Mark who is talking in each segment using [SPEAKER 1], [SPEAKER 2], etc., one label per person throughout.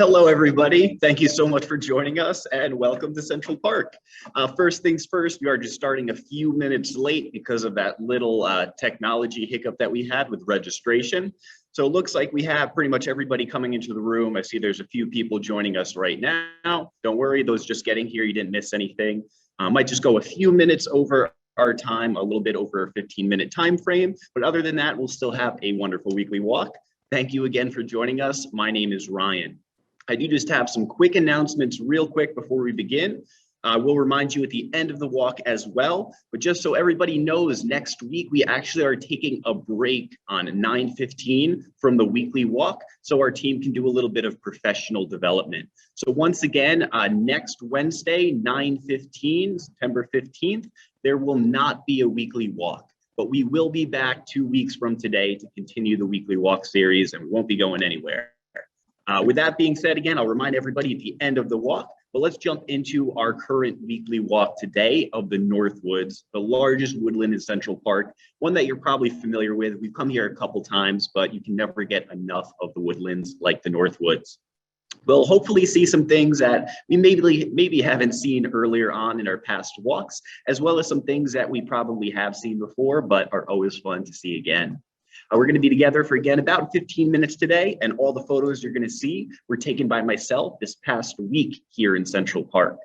[SPEAKER 1] Hello, everybody. Thank you so much for joining us and welcome to Central Park. First things first, we are just starting a few minutes late because of that little technology hiccup that we had with registration. So it looks like we have pretty much everybody coming into the room. I see there's a few people joining us right now. Don't worry, those just getting here, you didn't miss anything. Might just go a few minutes over our time, a little bit over a 15-minute time frame. But other than that, we'll still have a wonderful weekly walk. Thank you again for joining us. My name is Ryan. I do just have some quick announcements real quick before we begin. We'll remind you at the end of the walk as well, but just so everybody knows, next week we actually are taking a break on 9/15 from the weekly walk, so our team can do a little bit of professional development. So once again, next Wednesday, 9/15, September 15th, there will not be a weekly walk, but we will be back 2 weeks from today to continue the weekly walk series, and we won't be going anywhere. With that being said, again, I'll remind everybody at the end of the walk, but let's jump into our current weekly walk today of the Northwoods, the largest woodland in Central Park, one that you're probably familiar with. We've come here a couple times, but you can never get enough of the woodlands like the Northwoods. We'll hopefully see some things that we maybe haven't seen earlier on in our past walks, as well as some things that we probably have seen before, but are always fun to see again. We're going to be together for, again, about 15 minutes today, and all the photos you're going to see were taken by myself this past week here in Central Park.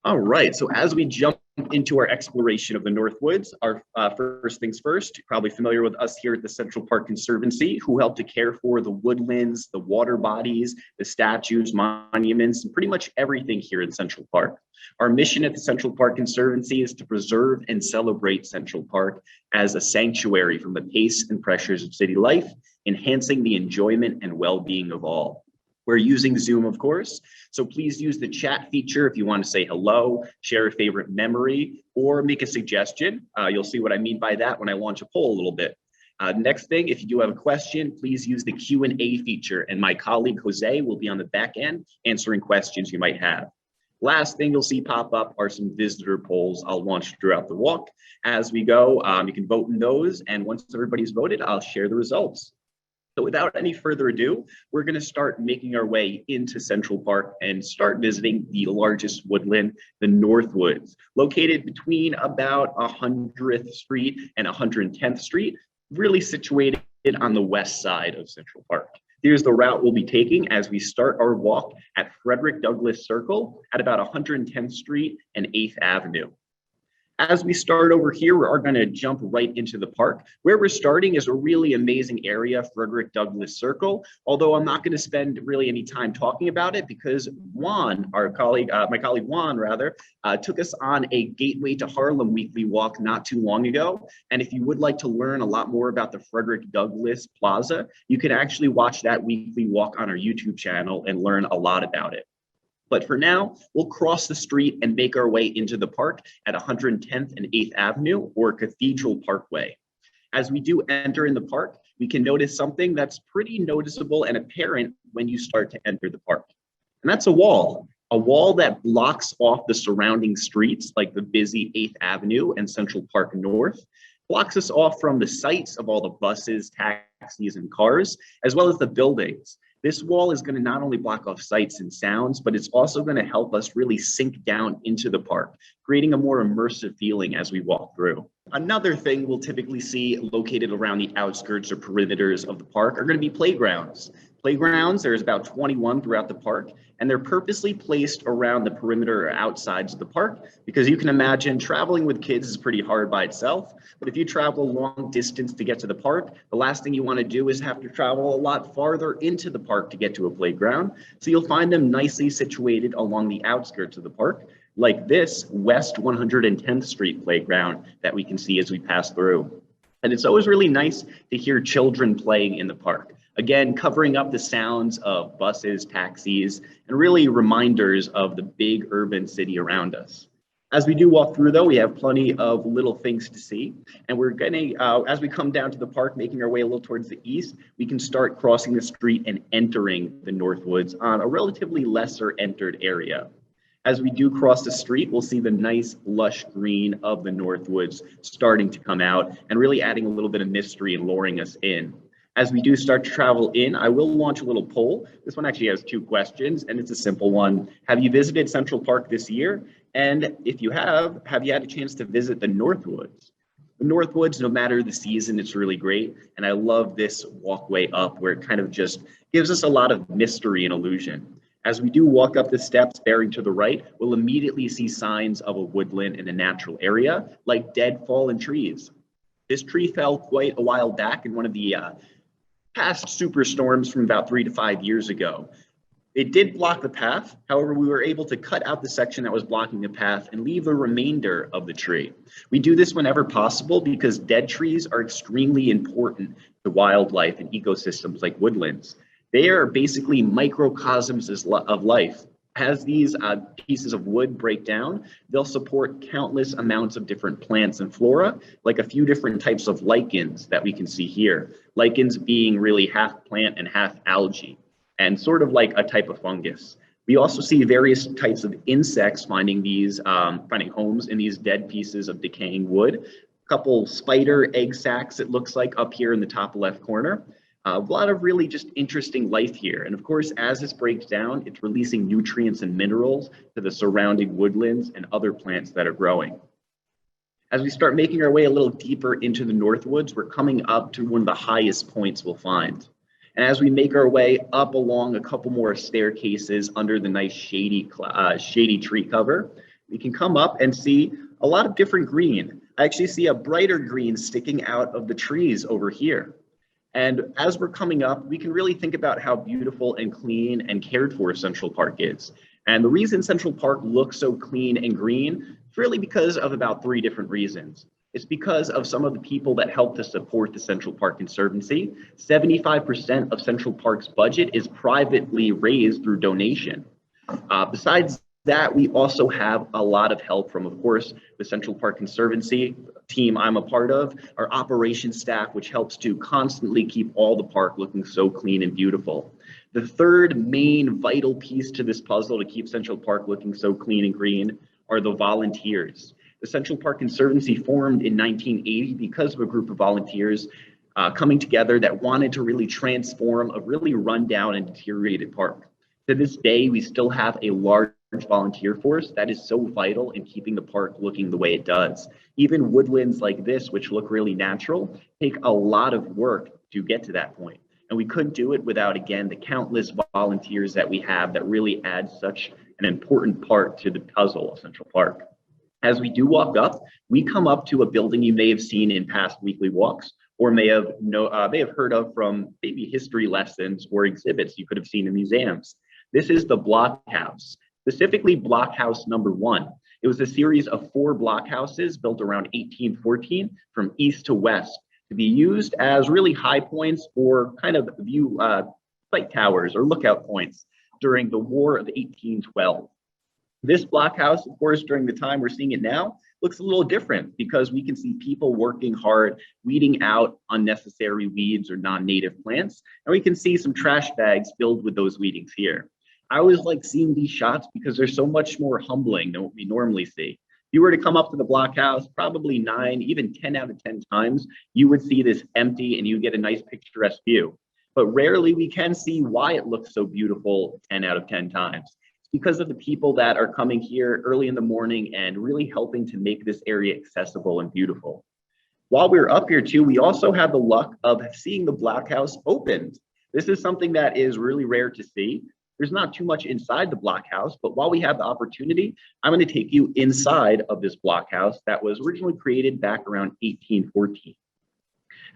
[SPEAKER 1] All right, so as we jump into our exploration of the Northwoods, our first things first, you're probably familiar with us here at the Central Park Conservancy, who help to care for the woodlands, the water bodies, the statues, monuments, and pretty much everything here in Central Park. Our mission at the Central Park Conservancy is to preserve and celebrate Central Park as a sanctuary from the pace and pressures of city life, enhancing the enjoyment and well-being of all. We're using Zoom, of course, so please use the chat feature if you want to say hello, share a favorite memory, or make a suggestion. You'll see what I mean by that when I launch a poll a little bit. Next thing, if you do have a question, please use the Q&A feature, and my colleague Jose will be on the back end answering questions you might have. Last thing you'll see pop up are some visitor polls I'll launch throughout the walk. As we go, you can vote in those, and once everybody's voted, I'll share the results. So without any further ado, we're going to start making our way into Central Park and start visiting the largest woodland, the Northwoods, located between about 100th Street and 110th Street, really situated on the west side of Central Park. Here's the route we'll be taking as we start our walk at Frederick Douglass Circle at about 110th Street and 8th Avenue. As we start over here, we are going to jump right into the park. Where we're starting is a really amazing area, Frederick Douglass Circle, although I'm not going to spend really any time talking about it because Juan, our colleague, my colleague Juan rather, took us on a Gateway to Harlem weekly walk not too long ago. And if you would like to learn a lot more about the Frederick Douglass Plaza, you can actually watch that weekly walk on our YouTube channel and learn a lot about it. But for now, we'll cross the street and make our way into the park at 110th and 8th Avenue, or Cathedral Parkway. As we do enter in the park, we can notice something that's pretty noticeable and apparent when you start to enter the park. And that's a wall that blocks off the surrounding streets like the busy 8th Avenue and Central Park North, blocks us off from the sights of all the buses, taxis, and cars, as well as the buildings. This wall is going to not only block off sights and sounds, but it's also going to help us really sink down into the park, creating a more immersive feeling as we walk through. Another thing we'll typically see located around the outskirts or perimeters of the park are going to be playgrounds. Playgrounds, there's about 21 throughout the park, and they're purposely placed around the perimeter or outsides of the park because you can imagine traveling with kids is pretty hard by itself. But if you travel a long distance to get to the park, the last thing you want to do is have to travel a lot farther into the park to get to a playground. So you'll find them nicely situated along the outskirts of the park, like this West 110th Street playground that we can see as we pass through. And it's always really nice to hear children playing in the park. Again, covering up the sounds of buses, taxis, and really reminders of the big urban city around us. As we do walk through, though, we have plenty of little things to see. And we're going to, as we come down to the park, making our way a little towards the east, we can start crossing the street and entering the Northwoods on a relatively lesser entered area. As we do cross the street, we'll see the nice lush green of the Northwoods starting to come out and really adding a little bit of mystery and luring us in. As we do start to travel in, I will launch a little poll. This one actually has 2 questions, and it's a simple one. Have you visited Central Park this year? And if you have you had a chance to visit the Northwoods? The Northwoods, no matter the season, it's really great. And I love this walkway up where it kind of just gives us a lot of mystery and illusion. As we do walk up the steps bearing to the right, we'll immediately see signs of a woodland in a natural area, like dead fallen trees. This tree fell quite a while back in one of the past superstorms from about 3 to 5 years ago. It did block the path. However, we were able to cut out the section that was blocking the path and leave the remainder of the tree. We do this whenever possible because dead trees are extremely important to wildlife and ecosystems like woodlands. They are basically microcosms of life. As these pieces of wood break down, they'll support countless amounts of different plants and flora, like a few different types of lichens that we can see here. Lichens being really half plant and half algae, and sort of like a type of fungus. We also see various types of insects finding homes in these dead pieces of decaying wood. A couple spider egg sacs, it looks like, up here in the top left corner. A lot of really just interesting life here. And of course, as this breaks down, it's releasing nutrients and minerals to the surrounding woodlands and other plants that are growing. As we start making our way a little deeper into the Northwoods, we're coming up to one of the highest points we'll find. And as we make our way up along a couple more staircases under the nice shady tree cover, we can come up and see a lot of different green. I actually see a brighter green sticking out of the trees over here. And as we're coming up, we can really think about how beautiful and clean and cared for Central Park is. And the reason Central Park looks so clean and green is really because of about 3 different reasons. It's because of some of the people that help to support the Central Park Conservancy. 75% of Central Park's budget is privately raised through donation. Besides that, we also have a lot of help from, of course, the Central Park Conservancy team I'm a part of, our operations staff, which helps to constantly keep all the park looking so clean and beautiful. The third main vital piece to this puzzle to keep Central Park looking so clean and green are the volunteers. The Central Park Conservancy formed in 1980 because of a group of volunteers coming together that wanted to really transform a really rundown and deteriorated park. To this day, we still have a large volunteer force that is so vital in keeping the park looking the way it does. Even woodlands like this, which look really natural, take a lot of work to get to that point. And we couldn't do it without, again, the countless volunteers that we have that really add such an important part to the puzzle of Central Park. As we do walk up, we come up to a building you may have seen in past weekly walks, or may have heard of from maybe history lessons or exhibits you could have seen in museums. This is the blockhouse, specifically blockhouse number 1. It was a series of 4 blockhouses built around 1814 from east to west to be used as really high points or kind of view sight towers or lookout points during the War of 1812. This blockhouse, of course, during the time we're seeing it now, looks a little different because we can see people working hard, weeding out unnecessary weeds or non-native plants, and we can see some trash bags filled with those weedings here. I always like seeing these shots because they're so much more humbling than what we normally see. If you were to come up to the blockhouse, probably 9, even 10 out of 10 times, you would see this empty and you get a nice picturesque view. But rarely we can see why it looks so beautiful 10 out of 10 times. It's because of the people that are coming here early in the morning and really helping to make this area accessible and beautiful. While we're up here too, we also have the luck of seeing the blockhouse opened. This is something that is really rare to see. There's not too much inside the blockhouse, but while we have the opportunity, I'm going to take you inside of this blockhouse that was originally created back around 1814.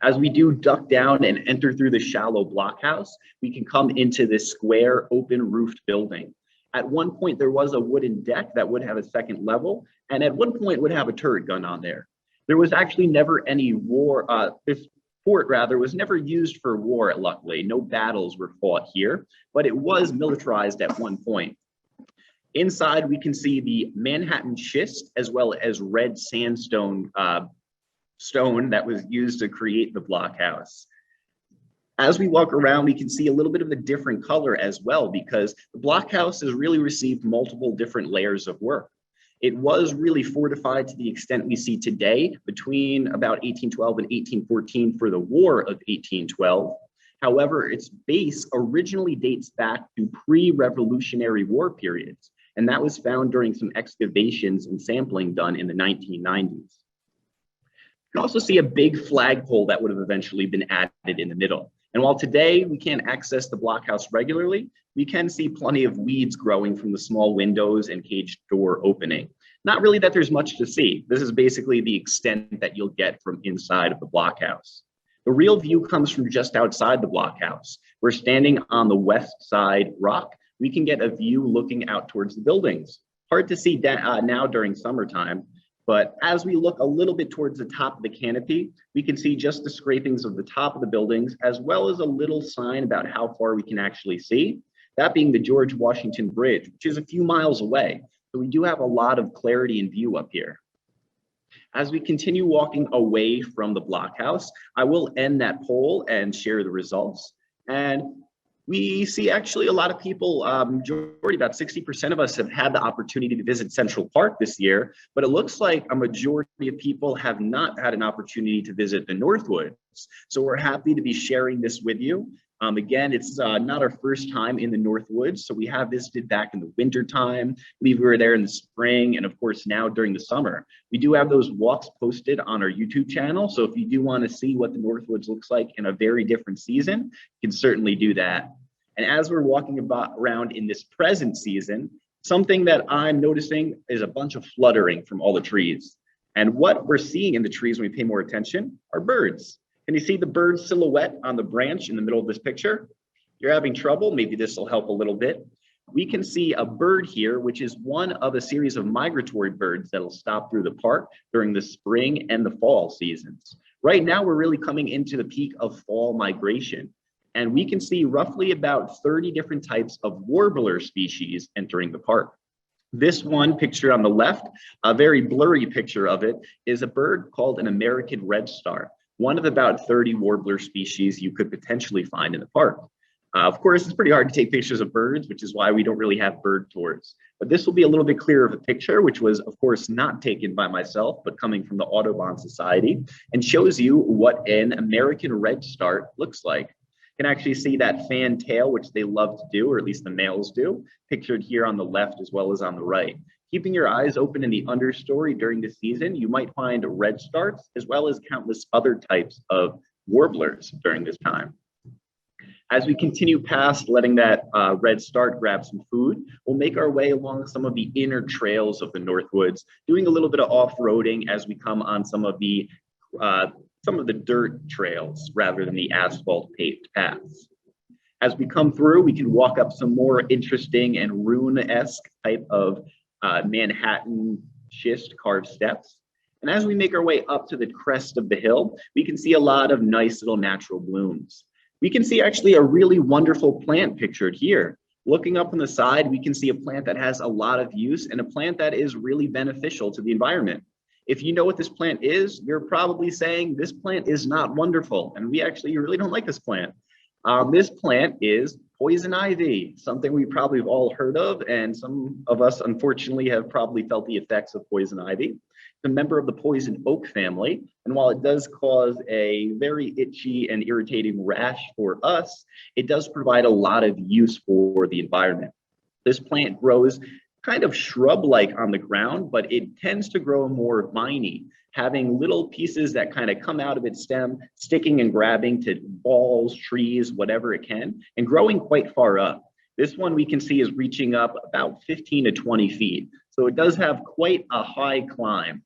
[SPEAKER 1] As we do duck down and enter through the shallow blockhouse, we can come into this square, open roofed building. At one point, there was a wooden deck that would have a second level, and at one point would have a turret gun on there. There was actually never any war. This fort was never used for war, luckily. No battles were fought here, but it was militarized at one point. Inside, we can see the Manhattan schist as well as red sandstone stone that was used to create the blockhouse. As we walk around, we can see a little bit of a different color as well because the blockhouse has really received multiple different layers of work. It was really fortified to the extent we see today between about 1812 and 1814 for the War of 1812. However, its base originally dates back to pre-Revolutionary War periods, and that was found during some excavations and sampling done in the 1990s. You can also see a big flagpole that would have eventually been added in the middle. And while today we can't access the blockhouse regularly, we can see plenty of weeds growing from the small windows and caged door opening. Not really that there's much to see. This is basically the extent that you'll get from inside of the blockhouse. The real view comes from just outside the blockhouse. We're standing on the west side rock. We can get a view looking out towards the buildings. Hard to see now during summertime, but as we look a little bit towards the top of the canopy, we can see just the scrapings of the top of the buildings, as well as a little sign about how far we can actually see, that being the George Washington Bridge, which is a few miles away. So we do have a lot of clarity in view up here. As we continue walking away from the blockhouse, I will end that poll and share the results. And we see actually a lot of people, majority, about 60% of us have had the opportunity to visit Central Park this year, but it looks like a majority of people have not had an opportunity to visit the Northwoods. So we're happy to be sharing this with you. Again, it's not our first time in the Northwoods, so we have visited back in the winter time. I believe we were there in the spring, and of course now during the summer. We do have those walks posted on our YouTube channel, so if you do want to see what the Northwoods looks like in a very different season, you can certainly do that. And as we're walking around in this present season, something that I'm noticing is a bunch of fluttering from all the trees. And what we're seeing in the trees when we pay more attention are birds. Can you see the bird silhouette on the branch in the middle of this picture? You're having trouble, maybe this will help a little bit. We can see a bird here, which is one of a series of migratory birds that'll stop through the park during the spring and the fall seasons. Right now, we're really coming into the peak of fall migration, and we can see roughly about 30 different types of warbler species entering the park. This one picture on the left, a very blurry picture of it, is a bird called an American redstart, one of about 30 warbler species you could potentially find in the park. Of course, it's pretty hard to take pictures of birds, which is why we don't really have bird tours. But this will be a little bit clearer of a picture, which was, of course, not taken by myself, but coming from the Audubon Society, and shows you what an American redstart looks like. You can actually see that fan tail, which they love to do, or at least the males do, pictured here on the left as well as on the right. Keeping your eyes open in the understory during the season, you might find redstarts as well as countless other types of warblers during this time. As we continue past letting that redstart grab some food, we'll make our way along some of the inner trails of the Northwoods, doing a little bit of off-roading as we come on some of the dirt trails rather than the asphalt paved paths. As we come through, we can walk up some more interesting and rune-esque type of Manhattan schist carved steps. And as we make our way up to the crest of the hill, we can see a lot of nice little natural blooms. We can see actually a really wonderful plant pictured here. Looking up on the side, we can see a plant that has a lot of use and a plant that is really beneficial to the environment. If you know what this plant is, you're probably saying this plant is not wonderful, and we actually really don't like this plant. This plant is poison ivy, something we probably have all heard of, and some of us unfortunately have probably felt the effects of poison ivy. It's a member of the poison oak family, and while it does cause a very itchy and irritating rash for us, it does provide a lot of use for the environment. This plant grows kind of shrub-like on the ground, but it tends to grow more viney, having little pieces that kind of come out of its stem, sticking and grabbing to walls, trees, whatever it can, and growing quite far up. This one we can see is reaching up about 15 to 20 feet. So it does have quite a high climb.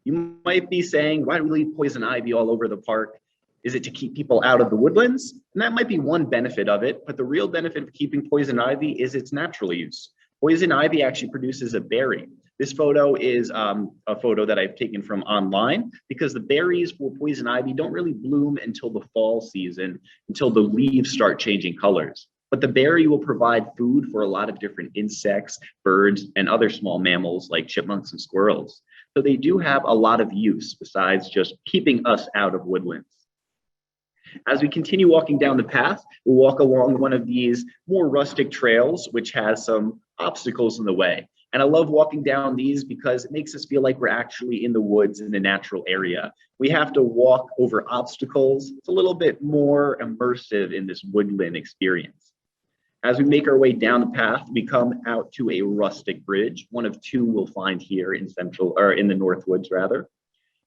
[SPEAKER 1] You might be saying, why do we leave poison ivy all over the park? Is it to keep people out of the woodlands? And that might be one benefit of it, but the real benefit of keeping poison ivy is its natural use. Poison ivy actually produces a berry. This photo is a photo that I've taken from online because the berries for poison ivy don't really bloom until the fall season, until the leaves start changing colors. But the berry will provide food for a lot of different insects, birds, and other small mammals like chipmunks and squirrels. So they do have a lot of use besides just keeping us out of woodlands. As we continue walking down the path, we'll walk along one of these more rustic trails, which has some obstacles in the way. And I love walking down these because it makes us feel like we're actually in the woods in the natural area. We have to walk over obstacles. It's a little bit more immersive in this woodland experience. As we make our way down the path, we come out to a rustic bridge, one of two we'll find here in in the Northwoods rather.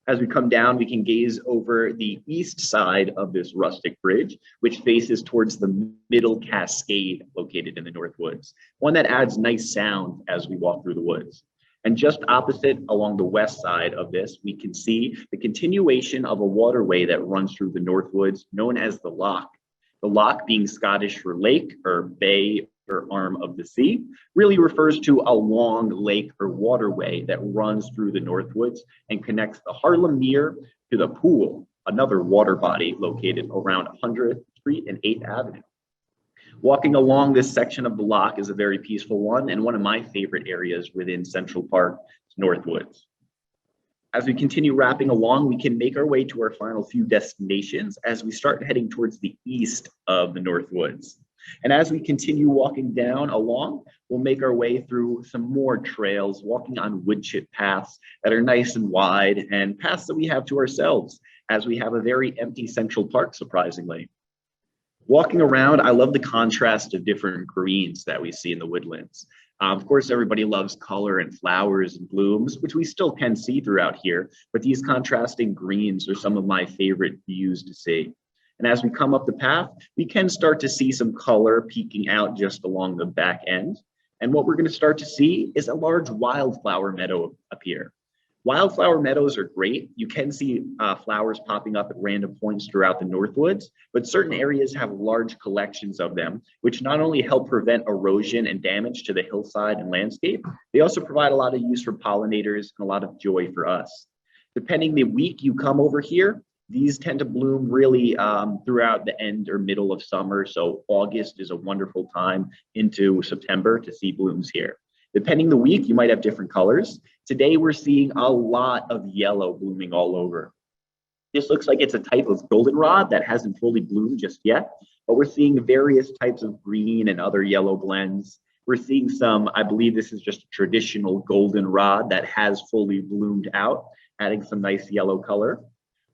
[SPEAKER 1] As we come down, we can gaze over the east side of this rustic bridge, which faces towards the middle cascade located in the Northwoods, one that adds nice sound as we walk through the woods. And just opposite along the west side of this, we can see the continuation of a waterway that runs through the Northwoods known as the Loch. The Loch, being Scottish for lake or bay or arm of the sea, really refers to a long lake or waterway that runs through the Northwoods and connects the Harlem Mere to the Pool, another water body located around 100th Street and 8th Avenue. Walking along this section of the Loch is a very peaceful one and one of my favorite areas within Central Park Northwoods. As we continue wrapping along, we can make our way to our final few destinations as we start heading towards the east of the Northwoods. And as we continue walking down along, we'll make our way through some more trails, walking on wood chip paths that are nice and wide and paths that we have to ourselves as we have a very empty Central Park, surprisingly. Walking around, I love the contrast of different greens that we see in the woodlands. Of course, everybody loves color and flowers and blooms, which we still can see throughout here, but these contrasting greens are some of my favorite views to see. And as we come up the path, we can start to see some color peeking out just along the back end. And what we're going to start to see is a large wildflower meadow appear. Wildflower meadows are great. You can see flowers popping up at random points throughout the Northwoods, but certain areas have large collections of them, which not only help prevent erosion and damage to the hillside and landscape, they also provide a lot of use for pollinators and a lot of joy for us. Depending the week you come over here, these tend to bloom really throughout the end or middle of summer. So August is a wonderful time into September to see blooms here. Depending the week, you might have different colors. Today, we're seeing a lot of yellow blooming all over. This looks like it's a type of goldenrod that hasn't fully bloomed just yet, but we're seeing various types of green and other yellow blends. We're seeing some, I believe this is just a traditional goldenrod that has fully bloomed out, adding some nice yellow color.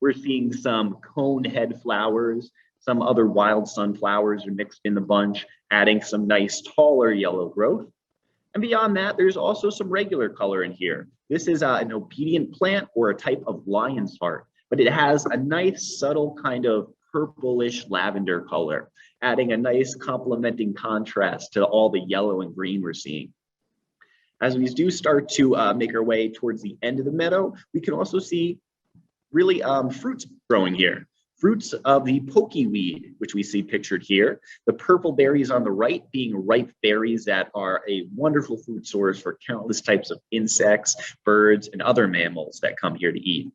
[SPEAKER 1] We're seeing some cone head flowers, some other wild sunflowers are mixed in the bunch, adding some nice taller yellow growth. And beyond that, there's also some regular color in here. This is an obedient plant or a type of lion's heart, but it has a nice subtle kind of purplish lavender color, adding a nice complementing contrast to all the yellow and green we're seeing. As we do start to make our way towards the end of the meadow, we can also see really fruits growing here. Fruits of the pokeweed, which we see pictured here. The purple berries on the right being ripe berries that are a wonderful food source for countless types of insects, birds, and other mammals that come here to eat.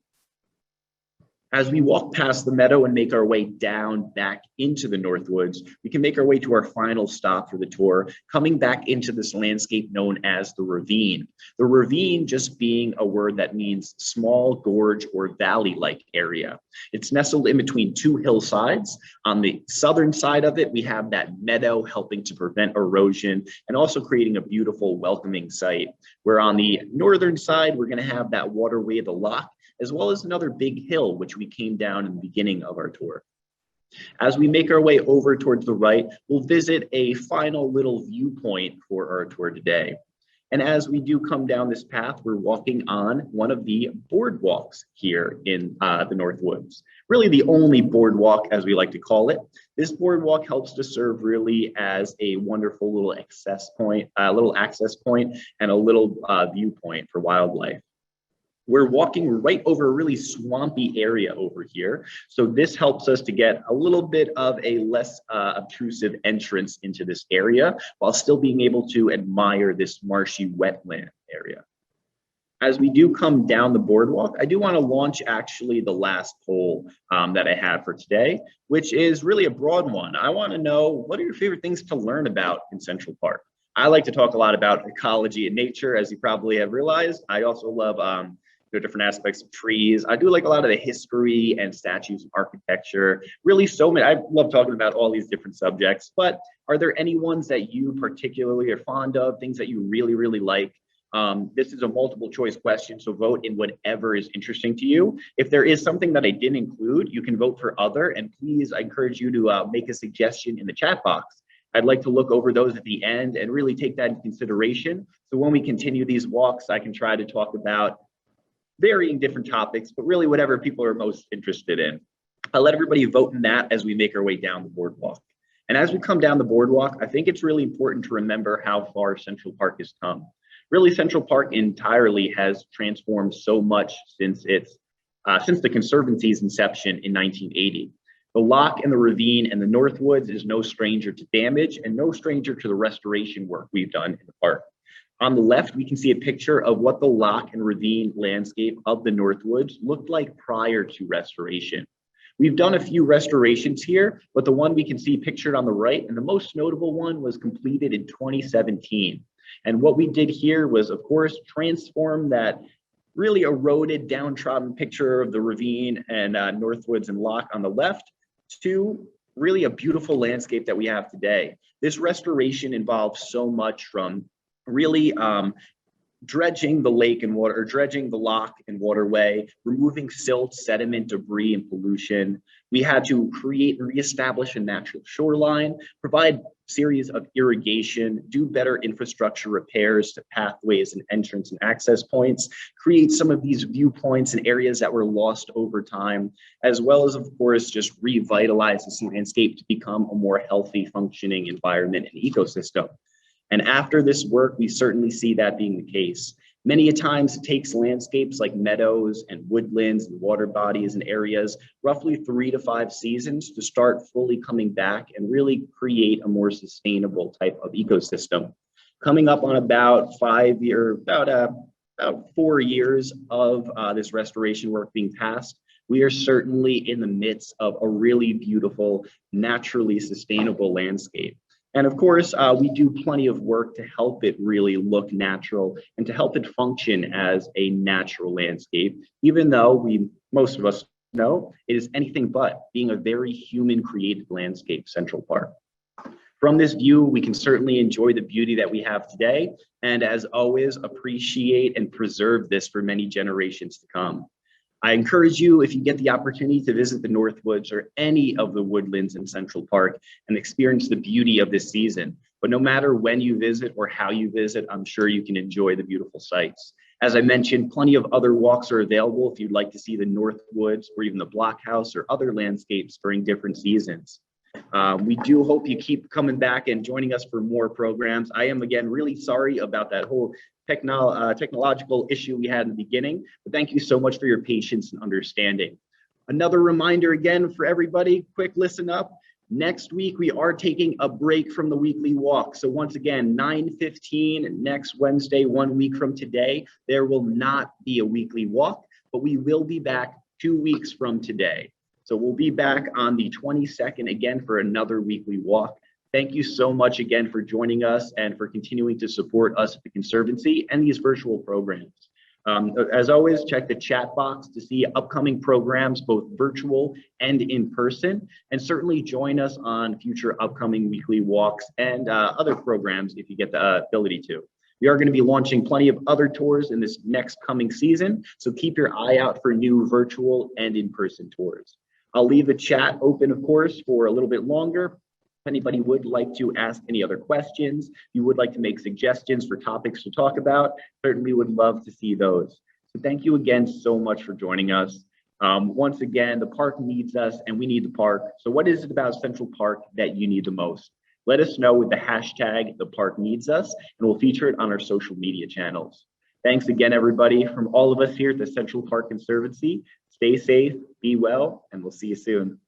[SPEAKER 1] As we walk past the meadow and make our way down back into the Northwoods, we can make our way to our final stop for the tour, coming back into this landscape known as the Ravine. The ravine just being a word that means small gorge or valley-like area. It's nestled in between two hillsides. On the southern side of it, we have that meadow helping to prevent erosion and also creating a beautiful, welcoming site. Where on the northern side, we're going to have that waterway, the Loch, as well as another big hill, which we came down in the beginning of our tour. As we make our way over towards the right, we'll visit a final little viewpoint for our tour today. And as we do come down this path, we're walking on one of the boardwalks here in the Northwoods. Really the only boardwalk, as we like to call it. This boardwalk helps to serve really as a wonderful little access point and a little viewpoint for wildlife. We're walking right over a really swampy area over here. So this helps us to get a little bit of a less obtrusive entrance into this area while still being able to admire this marshy wetland area. As we do come down the boardwalk, I do want to launch actually the last poll that I have for today, which is really a broad one. I want to know, what are your favorite things to learn about in Central Park? I like to talk a lot about ecology and nature, as you probably have realized. I also love different aspects of trees. I do like a lot of the history and statues and architecture. Really so many, I love talking about all these different subjects, but are there any ones that you particularly are fond of, things that you really, really like? This is a multiple choice question, so vote in whatever is interesting to you. If there is something that I didn't include, you can vote for other, and please, I encourage you to make a suggestion in the chat box. I'd like to look over those at the end and really take that into consideration. So when we continue these walks, I can try to talk about varying different topics, but really whatever people are most interested in. I'll let everybody vote in that as we make our way down the boardwalk. And as we come down the boardwalk, I think it's really important to remember how far Central Park has come. Really, Central Park entirely has transformed so much since the Conservancy's inception in 1980. The loch and the ravine and the Northwoods is no stranger to damage and no stranger to the restoration work we've done in the park. On the left, we can see a picture of what the loch and ravine landscape of the Northwoods looked like prior to restoration. We've done a few restorations here, but the one we can see pictured on the right, and the most notable one, was completed in 2017. And what we did here was, of course, transform that really eroded, downtrodden picture of the ravine and Northwoods and loch on the left to really a beautiful landscape that we have today. This restoration involves so much from really dredging the lake and water, or dredging the loch and waterway, removing silt, sediment, debris, and pollution. We had to create and reestablish a natural shoreline, provide series of irrigation, do better infrastructure repairs to pathways and entrance and access points, create some of these viewpoints in areas that were lost over time, as well as, of course, just revitalize this landscape to become a more healthy, functioning environment and ecosystem. And after this work, we certainly see that being the case. Many a times it takes landscapes like meadows and woodlands and water bodies and areas roughly 3 to 5 seasons to start fully coming back and really create a more sustainable type of ecosystem. Coming up on about 4 years of this restoration work being passed, we are certainly in the midst of a really beautiful, naturally sustainable landscape. And of course, we do plenty of work to help it really look natural and to help it function as a natural landscape, even though most of us know it is anything but, being a very human created landscape, Central Park. From this view, we can certainly enjoy the beauty that we have today, and as always, appreciate and preserve this for many generations to come. I encourage you, if you get the opportunity, to visit the Northwoods or any of the woodlands in Central Park and experience the beauty of this season. But no matter when you visit or how you visit, I'm sure you can enjoy the beautiful sights. As I mentioned, plenty of other walks are available if you'd like to see the Northwoods or even the Blockhouse or other landscapes during different seasons. We do hope you keep coming back and joining us for more programs. I am, again, really sorry about that whole technological issue we had in the beginning, but thank you so much for your patience and understanding. Another reminder again for everybody, quick listen up. Next week, we are taking a break from the weekly walk. So once again, 9:15 next Wednesday, 1 week from today, there will not be a weekly walk, but we will be back 2 weeks from today. So we'll be back on the 22nd again for another weekly walk. Thank you so much again for joining us and for continuing to support us at the Conservancy and these virtual programs. As always, check the chat box to see upcoming programs, both virtual and in person, and certainly join us on future upcoming weekly walks and other programs if you get the ability to. We are going to be launching plenty of other tours in this next coming season, so keep your eye out for new virtual and in-person tours. I'll leave the chat open, of course, for a little bit longer. If anybody would like to ask any other questions, you would like to make suggestions for topics to talk about, certainly would love to see those. So thank you again so much for joining us. Once again, the park needs us and we need the park. So what is it about Central Park that you need the most? Let us know with the hashtag #TheParkNeedsUs, and we'll feature it on our social media channels. Thanks again, everybody, from all of us here at the Central Park Conservancy. Stay safe, be well, and we'll see you soon.